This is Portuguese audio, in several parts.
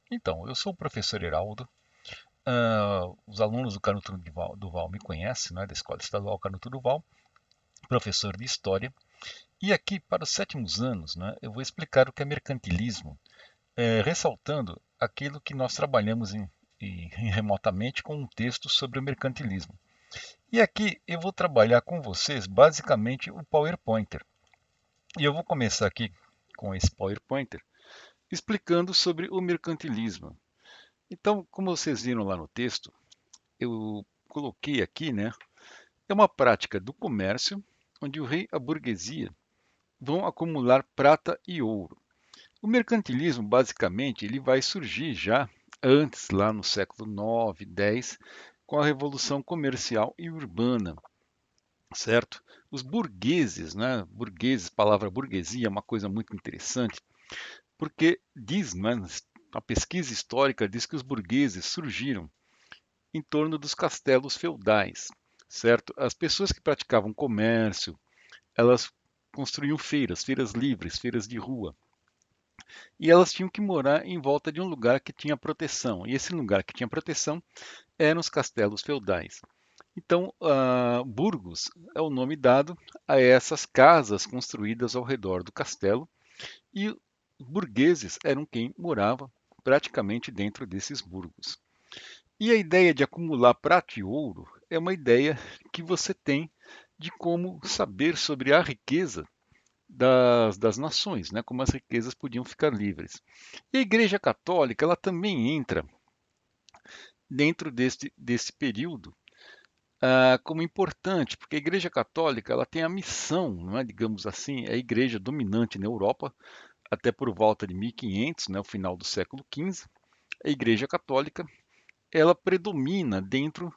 Então, eu sou o professor Heraldo. Os alunos do Canuto Duval me conhecem, né, da Escola Estadual Canuto Duval, professor de História. E aqui, para os sétimos anos, né, eu vou explicar o que é mercantilismo, ressaltando aquilo que nós trabalhamos remotamente com um texto sobre o mercantilismo. E aqui eu vou trabalhar com vocês basicamente o PowerPointer. E eu vou começar aqui com esse PowerPointer explicando sobre o mercantilismo. Então, como vocês viram lá no texto, eu coloquei aqui, né? É uma prática do comércio onde o rei e a burguesia vão acumular prata e ouro. O mercantilismo, basicamente, ele vai surgir já antes, lá no século 9, 10, com a Revolução Comercial e Urbana, certo? Os burgueses, né? Burgueses, palavra burguesia é uma coisa muito interessante, porque diz, né, a pesquisa histórica diz que os burgueses surgiram em torno dos castelos feudais, certo? As pessoas que praticavam comércio, elas construíam feiras, feiras livres, feiras de rua, e elas tinham que morar em volta de um lugar que tinha proteção. E esse lugar que tinha proteção eram os castelos feudais. Então, Burgos é o nome dado a essas casas construídas ao redor do castelo, e os burgueses eram quem morava praticamente dentro desses burgos. E a ideia de acumular prata e ouro é uma ideia que você tem de como saber sobre a riqueza das nações, né? Como as riquezas podiam ficar livres. E a Igreja Católica ela também entra dentro desse período como importante, porque a Igreja Católica ela tem a missão, não é, digamos assim, é a igreja dominante na Europa, até por volta de 1500, né, o final do século XV. A Igreja Católica ela predomina dentro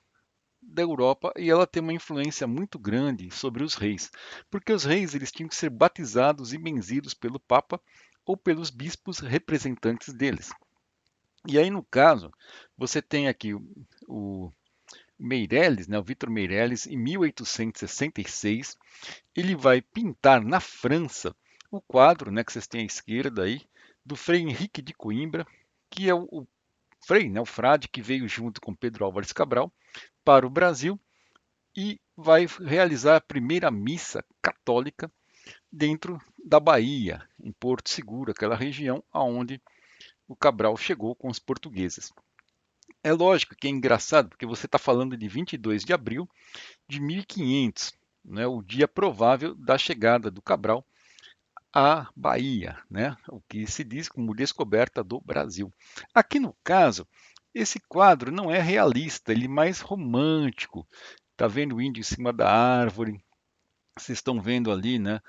da Europa e ela tem uma influência muito grande sobre os reis, porque os reis eles tinham que ser batizados e benzidos pelo Papa ou pelos bispos representantes deles. E aí, no caso, você tem aqui o Meirelles, né, o Vitor Meirelles, em 1866, ele vai pintar na França o quadro, né, que vocês têm à esquerda aí, do Frei Henrique de Coimbra, que é o Frei, né, o frade que veio junto com Pedro Álvares Cabral para o Brasil e vai realizar a primeira missa católica dentro da Bahia, em Porto Seguro, aquela região aonde o Cabral chegou com os portugueses. É lógico que é engraçado, porque você está falando de 22 de abril de 1500, né, o dia provável da chegada do Cabral à Bahia, né, o que se diz como descoberta do Brasil. Aqui no caso, esse quadro não é realista, ele é mais romântico. Está vendo o índio em cima da árvore, vocês estão vendo ali, né,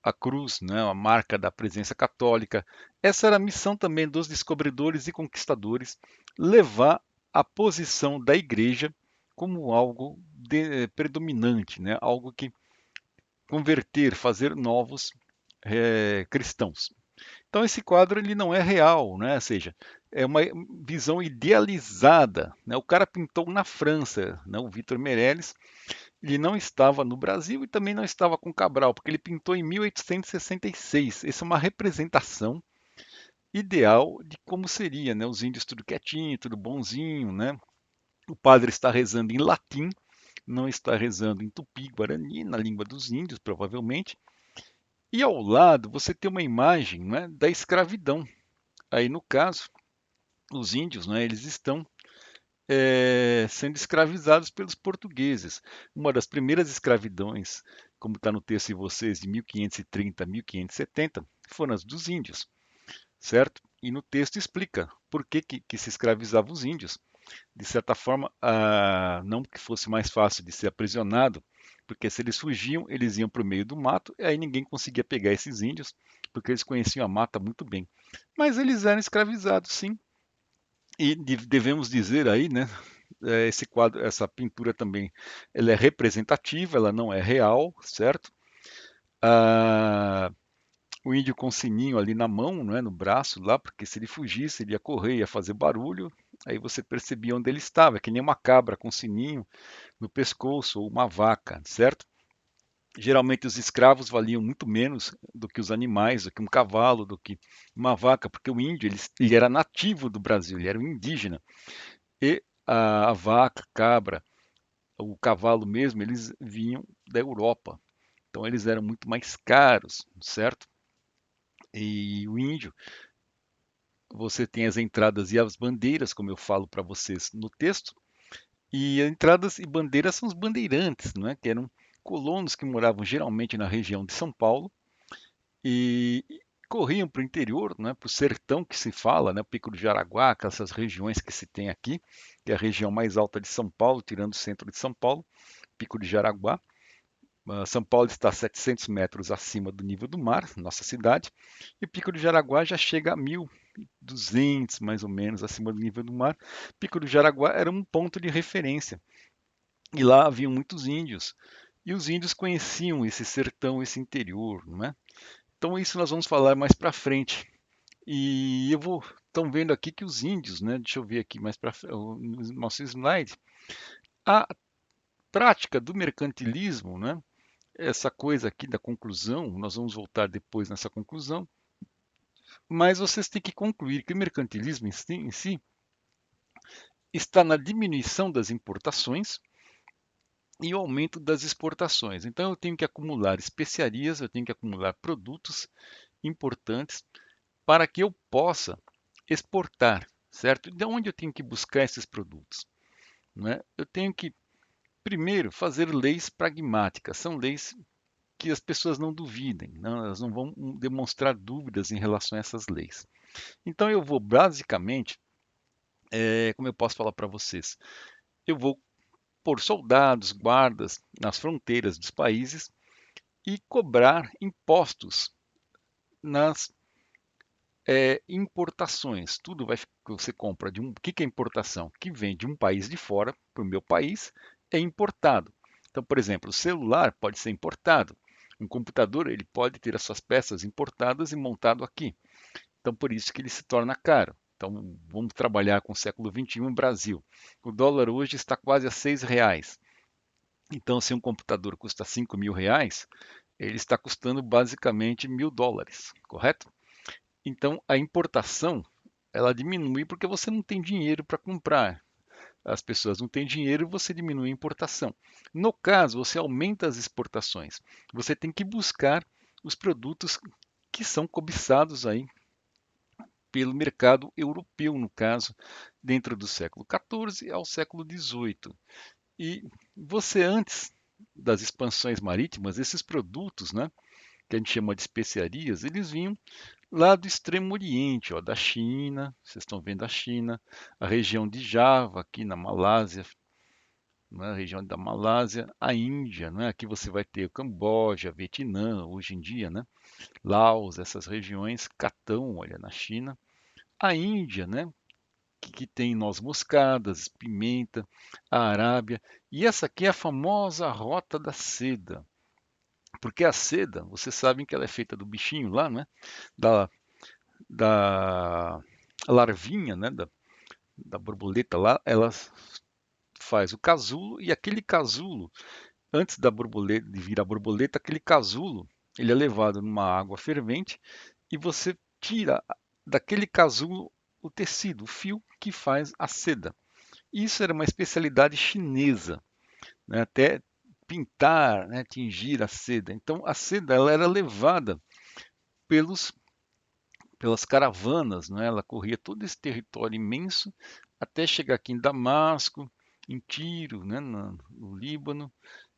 a cruz, né, a marca da presença católica. Essa era a missão também dos descobridores e conquistadores, levar a posição da igreja como algo predominante, né, algo que converter, fazer novos cristãos. Então esse quadro ele não é real, né? Ou seja, é uma visão idealizada. Né? O cara pintou na França, né? O Vitor Meirelles, ele não estava no Brasil e também não estava com Cabral, porque ele pintou em 1866. Essa é uma representação ideal de como seria, né? Os índios tudo quietinho, tudo bonzinho, né? O padre está rezando em latim, não está rezando em tupi-guarani, na língua dos índios, provavelmente. E ao lado você tem uma imagem, né, da escravidão. Aí no caso, os índios, né, eles estão sendo escravizados pelos portugueses. Uma das primeiras escravidões, como está no texto de vocês, de 1530 a 1570, foram as dos índios, certo? E no texto explica por que se escravizava os índios. De certa forma, não que fosse mais fácil de ser aprisionado, porque se eles fugiam, eles iam para o meio do mato, e aí ninguém conseguia pegar esses índios, porque eles conheciam a mata muito bem. Mas eles eram escravizados, sim. E devemos dizer aí, né, esse quadro, essa pintura também, ela é representativa, ela não é real, certo? Ah, o índio com o sininho ali na mão, né, no braço lá, porque se ele fugisse, ele ia correr, ia fazer barulho, aí você percebia onde ele estava, que nem uma cabra com sininho no pescoço ou uma vaca, certo? Geralmente os escravos valiam muito menos do que os animais, do que um cavalo, do que uma vaca, porque o índio ele era nativo do Brasil, ele era um indígena. E a vaca, cabra, o cavalo mesmo, eles vinham da Europa. Então eles eram muito mais caros, certo? E o índio, você tem as entradas e as bandeiras, como eu falo para vocês no texto. E entradas e bandeiras são os bandeirantes, não é? Que eram colonos que moravam geralmente na região de São Paulo e corriam para o interior, né, para o sertão que se fala, né, o Pico do Jaraguá, essas regiões que se tem aqui, que é a região mais alta de São Paulo, tirando o centro de São Paulo, Pico de Jaraguá. São Paulo está a 700 metros acima do nível do mar, nossa cidade, e o Pico do Jaraguá já chega a 1.200 mais ou menos acima do nível do mar. Pico do Jaraguá era um ponto de referência e lá haviam muitos índios. E os índios conheciam esse sertão, esse interior, não é? Então isso nós vamos falar mais para frente. E eu vou, estão vendo aqui que os índios, né? Deixa eu ver aqui mais para no nosso slide, a prática do mercantilismo, né? Essa coisa aqui da conclusão, nós vamos voltar depois nessa conclusão, mas vocês têm que concluir que o mercantilismo em si está na diminuição das importações e o aumento das exportações. Então eu tenho que acumular especiarias, eu tenho que acumular produtos importantes para que eu possa exportar, certo? De onde eu tenho que buscar esses produtos? Né? Eu tenho que, primeiro, fazer leis pragmáticas. São leis que as pessoas não duvidem, não, elas não vão demonstrar dúvidas em relação a essas leis. Então eu vou basicamente, como eu posso falar para vocês, eu vou pôr soldados, guardas nas fronteiras dos países e cobrar impostos nas importações. Tudo vai que você compra de um. Que é importação? Que vem de um país de fora para o meu país é importado. Então, por exemplo, o celular pode ser importado. Um computador ele pode ter as suas peças importadas e montado aqui. Então, por isso que ele se torna caro. Então, vamos trabalhar com o século XXI Brasil. O dólar hoje está quase a R$ 6. Então, se um computador custa R$ 5.000, ele está custando basicamente US$ 1.000, correto? Então, a importação ela diminui porque você não tem dinheiro para comprar. As pessoas não têm dinheiro, você diminui a importação. No caso, você aumenta as exportações. Você tem que buscar os produtos que são cobiçados aí pelo mercado europeu, no caso, dentro do século XIV ao século XVIII. E você, antes das expansões marítimas, esses produtos, né, que a gente chama de especiarias, eles vinham lá do Extremo Oriente, ó, da China, vocês estão vendo a China, a região de Java, aqui na Malásia, né, a região da Malásia, a Índia, né, aqui você vai ter o Camboja, Vietnã, hoje em dia, né, Laos, essas regiões, Catão, olha, na China, a Índia, né, que tem noz moscadas, pimenta, a Arábia, e essa aqui é a famosa Rota da Seda, porque a seda, vocês sabem que ela é feita do bichinho lá, né, da, da larvinha, né, da borboleta lá, ela faz o casulo e aquele casulo, antes da borboleta de virar borboleta, aquele casulo, ele é levado numa água fervente e você tira daquele casulo o tecido, o fio que faz a seda. Isso era uma especialidade chinesa, né, até pintar, né, tingir a seda. Então a seda ela era levada pelos pelas caravanas, né? Ela corria todo esse território imenso até chegar aqui em Damasco, em Tiro, né? No Líbano,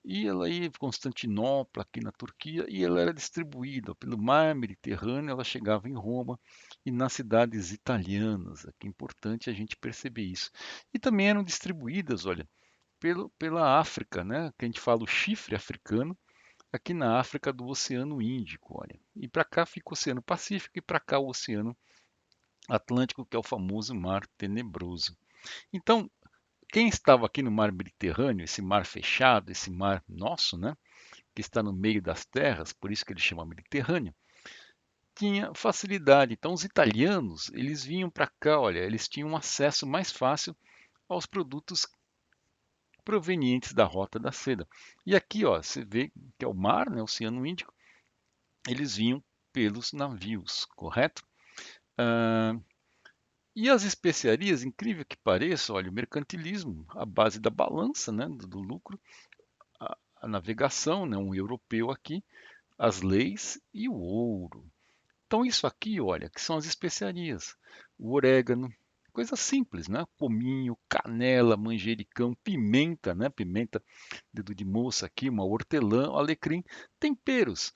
e ela ia para Constantinopla, aqui na Turquia, e ela era distribuída pelo mar Mediterrâneo, ela chegava em Roma e nas cidades italianas. Aqui é importante a gente perceber isso. E também eram distribuídas, olha, pela África, né? Que a gente fala o chifre africano, aqui na África do Oceano Índico, olha. E para cá fica o Oceano Pacífico e para cá o Oceano Atlântico, que é o famoso Mar Tenebroso. Então, quem estava aqui no Mar Mediterrâneo, esse mar fechado, esse mar nosso, né, que está no meio das terras, por isso que ele chama Mediterrâneo, tinha facilidade. Então, os italianos, eles vinham para cá, olha, eles tinham acesso mais fácil aos produtos provenientes da Rota da Seda. E aqui, ó, você vê que é o mar, né, o Oceano Índico, eles vinham pelos navios, correto? Ah, e as especiarias, incrível que pareça, olha, o mercantilismo, a base da balança, né, do lucro, a navegação, né, um europeu aqui, as leis e o ouro. Então isso aqui, olha, que são as especiarias. O orégano, coisa simples, né? Cominho, canela, manjericão, pimenta, né? Pimenta, dedo de moça aqui, uma hortelã, alecrim, temperos,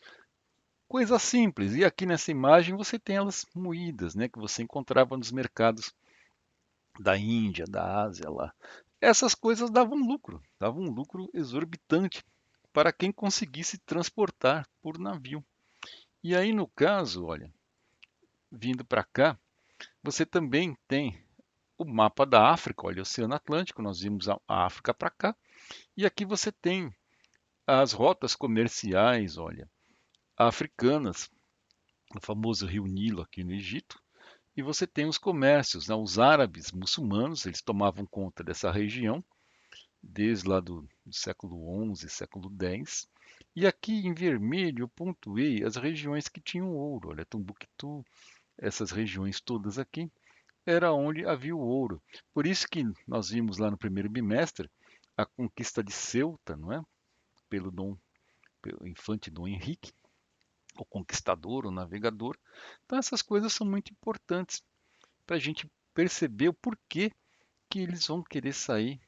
coisa simples. E aqui nessa imagem você tem elas moídas, né? Que você encontrava nos mercados da Índia, da Ásia lá. Essas coisas davam um lucro exorbitante para quem conseguisse transportar por navio. E aí, no caso, olha, vindo para cá, você também tem o mapa da África, olha, Oceano Atlântico, nós vimos a África para cá, e aqui você tem as rotas comerciais, olha, africanas, o famoso Rio Nilo aqui no Egito, e você tem os comércios, né? Os árabes muçulmanos, eles tomavam conta dessa região desde lá do século XI, século X. E aqui em vermelho eu pontuei as regiões que tinham ouro, olha, Tombuctu, essas regiões todas aqui, era onde havia o ouro. Por isso que nós vimos lá no primeiro bimestre a conquista de Ceuta, não é? Pelo infante Dom Henrique, o conquistador, o navegador. Então essas coisas são muito importantes para a gente perceber o porquê que eles vão querer sair,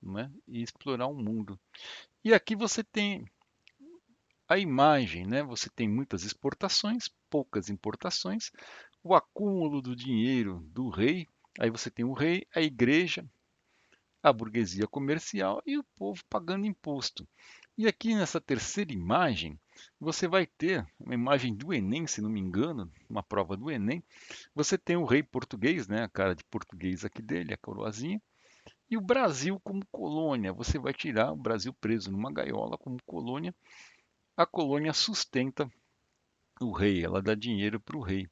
não é? E explorar o mundo. E aqui você tem a imagem, né? Você tem muitas exportações, poucas importações, o acúmulo do dinheiro do rei. Aí você tem o rei, a igreja, a burguesia comercial e o povo pagando imposto. E aqui nessa terceira imagem, você vai ter uma imagem do Enem, se não me engano, uma prova do Enem. Você tem o rei português, né, a cara de português aqui dele, a coroazinha, e o Brasil como colônia. Você vai tirar o Brasil preso numa gaiola como colônia. A colônia sustenta o rei, ela dá dinheiro para o rei.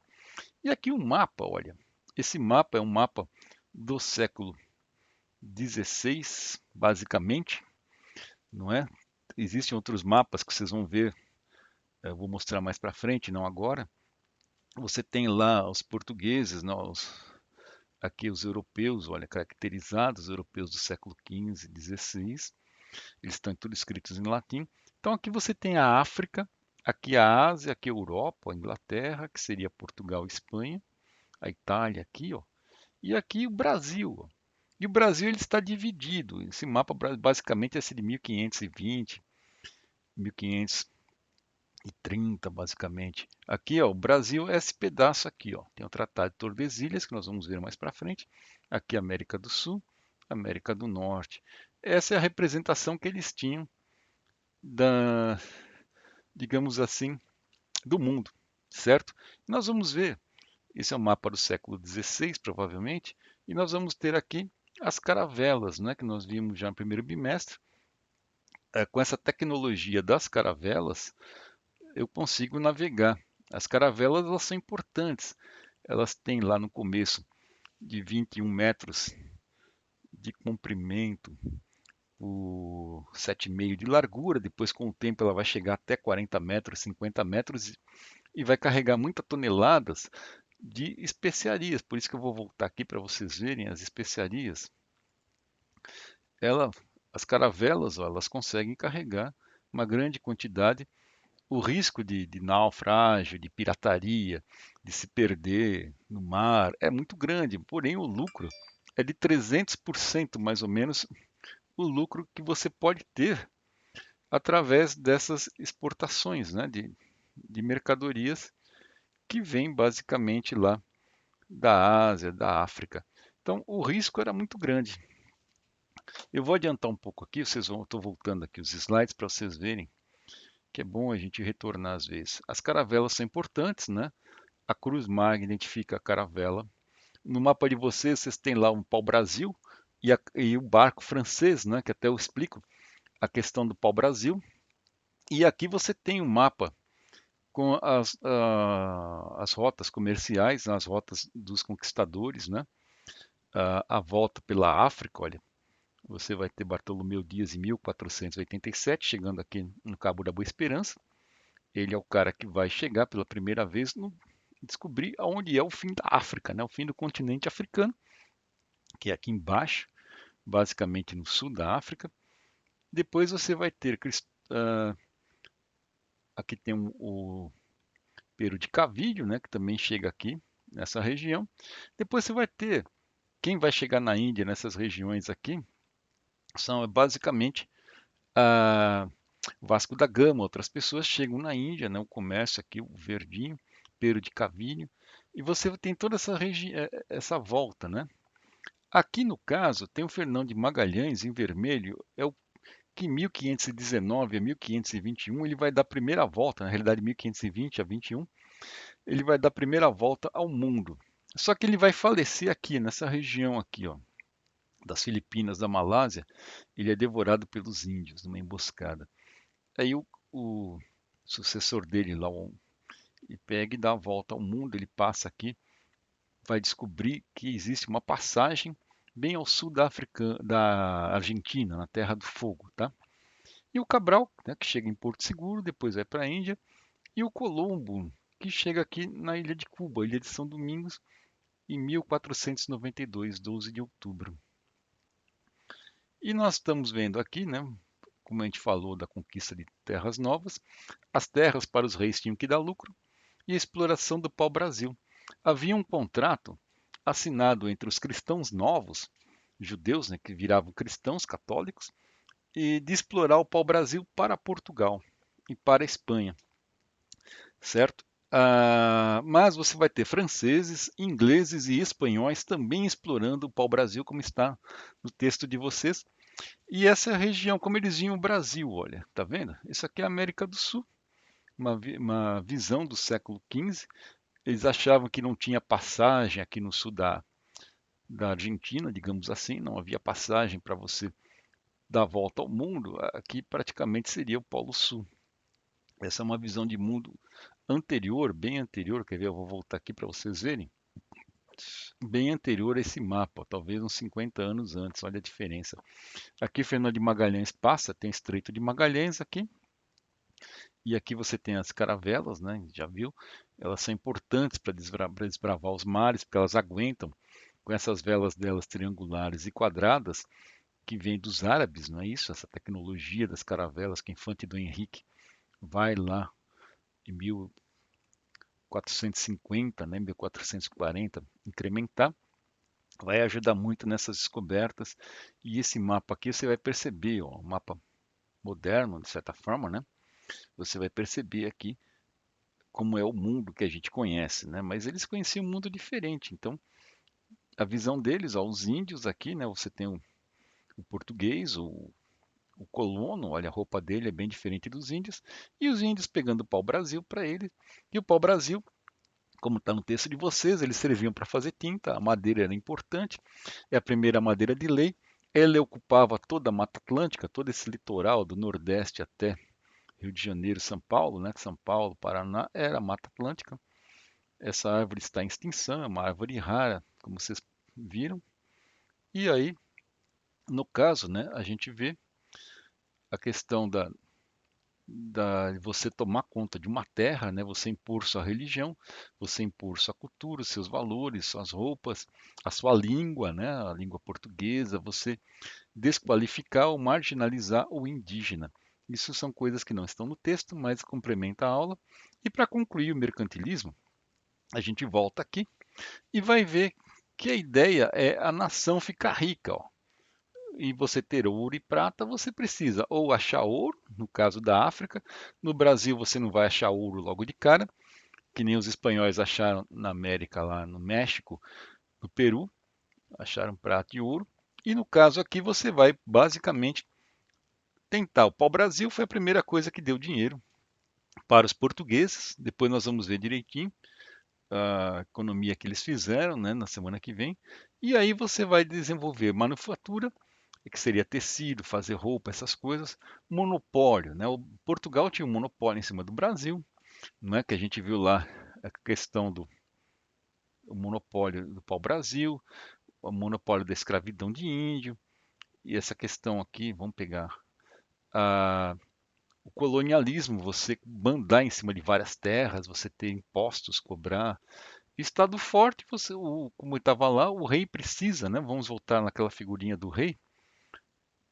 E aqui o mapa, olha. Esse mapa é um mapa do século 16, basicamente, não é? Existem outros mapas que vocês vão ver, eu vou mostrar mais para frente, não agora. Você tem lá os portugueses, aqui os europeus, olha, caracterizados, os europeus do século XV, XVI, eles estão tudo escritos em latim. Então aqui você tem a África, aqui a Ásia, aqui a Europa, a Inglaterra, que seria Portugal e Espanha, a Itália aqui, ó, e aqui o Brasil, ó. E o Brasil ele está dividido. Esse mapa basicamente é esse de 1520, 1530, basicamente. Aqui, ó, o Brasil é esse pedaço aqui, ó. Tem o Tratado de Tordesilhas, que nós vamos ver mais para frente. Aqui, América do Sul, América do Norte. Essa é a representação que eles tinham da, digamos assim, do mundo, certo? Nós vamos ver. Esse é um mapa do século XVI, provavelmente, e nós vamos ter aqui as caravelas, né, que nós vimos já no primeiro bimestre. Com essa tecnologia das caravelas, eu consigo navegar. As caravelas elas são importantes. Elas têm lá no começo de 21 metros de comprimento por 7,5 de largura. Depois, com o tempo, ela vai chegar até 40 metros, 50 metros e vai carregar muitas toneladas de especiarias. Por isso que eu vou voltar aqui para vocês verem as especiarias. Ela, as caravelas, ó, elas conseguem carregar uma grande quantidade. O risco de naufrágio, de pirataria, de se perder no mar é muito grande, porém o lucro é de 300% mais ou menos o lucro que você pode ter através dessas exportações, né, de mercadorias que vêm basicamente lá da Ásia, da África. Então o risco era muito grande. Eu vou adiantar um pouco aqui, estou voltando aqui os slides para vocês verem que é bom a gente retornar às vezes. As caravelas são importantes, né? A Cruz Magna identifica a caravela. No mapa de vocês, vocês têm lá um pau-brasil e o barco francês, né? Que até eu explico a questão do pau-brasil. E aqui você tem um mapa com as rotas comerciais, as rotas dos conquistadores, né? A volta pela África, olha, Você vai ter Bartolomeu Dias em 1487, chegando aqui no Cabo da Boa Esperança. Ele é o cara que vai chegar pela primeira vez no descobrir aonde é o fim da África, né? O fim do continente africano, que é aqui embaixo, basicamente no sul da África. Depois você vai ter aqui tem o Pero de Cavilho, né, que também chega aqui nessa região. Depois você vai ter quem vai chegar na Índia nessas regiões aqui são basicamente a Vasco da Gama, outras pessoas chegam na Índia, né, o comércio aqui, o Verdinho, Pero de Cavilho, e você tem toda essa volta, né? Aqui no caso tem o Fernão de Magalhães em vermelho, é o que 1519 a 1521 ele vai dar a primeira volta, na realidade 1520 a 21, ele vai dar a primeira volta ao mundo. Só que ele vai falecer aqui, nessa região aqui, ó, das Filipinas, da Malásia, ele é devorado pelos índios numa emboscada. Aí o sucessor dele lá, ele pega e dá a volta ao mundo, ele passa aqui, vai descobrir que existe uma passagem bem ao sul da Argentina, na Terra do Fogo, tá? E o Cabral, né, que chega em Porto Seguro, depois vai para a Índia, e o Colombo, que chega aqui na ilha de Cuba, ilha de São Domingos, em 1492, 12 de outubro. E nós estamos vendo aqui, né, como a gente falou da conquista de terras novas, as terras para os reis tinham que dar lucro e a exploração do pau-brasil. Havia um contrato assinado entre os cristãos novos, judeus, né, que viravam cristãos católicos, e de explorar o pau-brasil para Portugal e para a Espanha, certo? Mas você vai ter franceses, ingleses e espanhóis também explorando o pau-brasil, como está no texto de vocês. E essa é a região, como eles viam o Brasil, olha, tá vendo? Isso aqui é a América do Sul, uma visão do século XV. Eles achavam que não tinha passagem aqui no sul da Argentina, digamos assim, não havia passagem para você dar a volta ao mundo. Aqui praticamente seria o Polo Sul. Essa é uma visão de mundo anterior, bem anterior, quer ver? Eu vou voltar aqui para vocês verem. Bem anterior a esse mapa, talvez uns 50 anos antes, olha a diferença. Aqui Fernando de Magalhães passa, tem Estreito de Magalhães aqui, e aqui você tem as caravelas, né? Já viu? Elas são importantes para desbravar os mares, porque elas aguentam com essas velas delas triangulares e quadradas, que vem dos árabes, não é isso? Essa tecnologia das caravelas que Infante Dom Henrique vai lá em 1450, né, 1440, incrementar, vai ajudar muito nessas descobertas. E esse mapa aqui você vai perceber, ó, um mapa moderno, de certa forma, né? Você vai perceber aqui como é o mundo que a gente conhece, né? Mas eles conheciam um mundo diferente. Então, a visão deles, ó, os índios aqui, né? Você tem o português, o colono, olha, a roupa dele é bem diferente dos índios, e os índios pegando o pau-brasil para ele, e o pau-brasil, como está no texto de vocês, eles serviam para fazer tinta, a madeira era importante, é a primeira madeira de lei, ela ocupava toda a Mata Atlântica, todo esse litoral do Nordeste até Rio de Janeiro, São Paulo, né? São Paulo, Paraná, era Mata Atlântica. Essa árvore está em extinção, é uma árvore rara, como vocês viram. E aí, no caso, né, a gente vê a questão de você tomar conta de uma terra, né, você impor sua religião, você impor sua cultura, seus valores, suas roupas, a sua língua, né, a língua portuguesa, você desqualificar ou marginalizar o indígena. Isso são coisas que não estão no texto, mas complementa a aula. E para concluir o mercantilismo, a gente volta aqui e vai ver que a ideia é a nação ficar rica. Ó. E você ter ouro e prata, você precisa ou achar ouro, no caso da África. No Brasil você não vai achar ouro logo de cara, que nem os espanhóis acharam na América, lá no México, no Peru, acharam prata e ouro. E no caso aqui você vai basicamente tentar. O pau-brasil foi a primeira coisa que deu dinheiro para os portugueses. Depois nós vamos ver direitinho a economia que eles fizeram, né, na semana que vem. E aí você vai desenvolver manufatura, que seria tecido, fazer roupa, essas coisas. Monopólio, né? O Portugal tinha um monopólio em cima do Brasil, não é que a gente viu lá a questão do o monopólio do pau-brasil, o monopólio da escravidão de índio. E essa questão aqui, vamos pegar o colonialismo, você mandar em cima de várias terras, você ter impostos, cobrar. Estado forte, como estava lá, o rei precisa, né? Vamos voltar naquela figurinha do rei,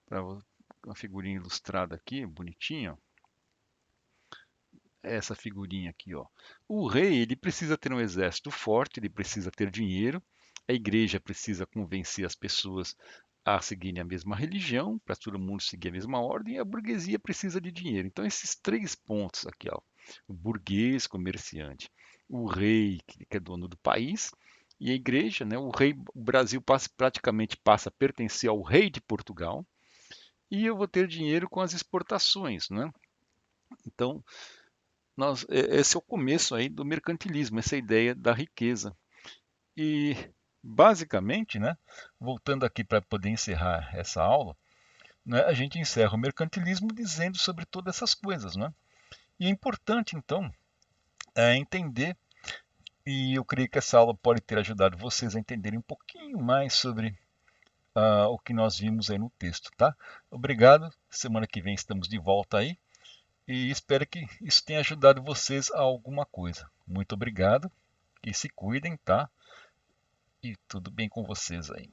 para uma figurinha ilustrada aqui, bonitinha. Essa figurinha aqui, ó. O rei, ele precisa ter um exército forte, ele precisa ter dinheiro. A igreja precisa convencer as pessoas a seguirem a mesma religião, para todo mundo seguir a mesma ordem, e a burguesia precisa de dinheiro. Então, esses três pontos aqui, ó. O burguês, comerciante, o rei, que é dono do país, e a igreja, né? O Brasil praticamente passa a pertencer ao rei de Portugal, e eu vou ter dinheiro com as exportações, né? Então, esse é o começo aí do mercantilismo, essa ideia da riqueza. E basicamente, né, voltando aqui para poder encerrar essa aula, né, a gente encerra o mercantilismo dizendo sobre todas essas coisas, né? E é importante então entender, e eu creio que essa aula pode ter ajudado vocês a entenderem um pouquinho mais sobre o que nós vimos aí no texto, tá? Obrigado. Semana que vem estamos de volta aí e espero que isso tenha ajudado vocês a alguma coisa. Muito obrigado e se cuidem, tá? E tudo bem com vocês aí.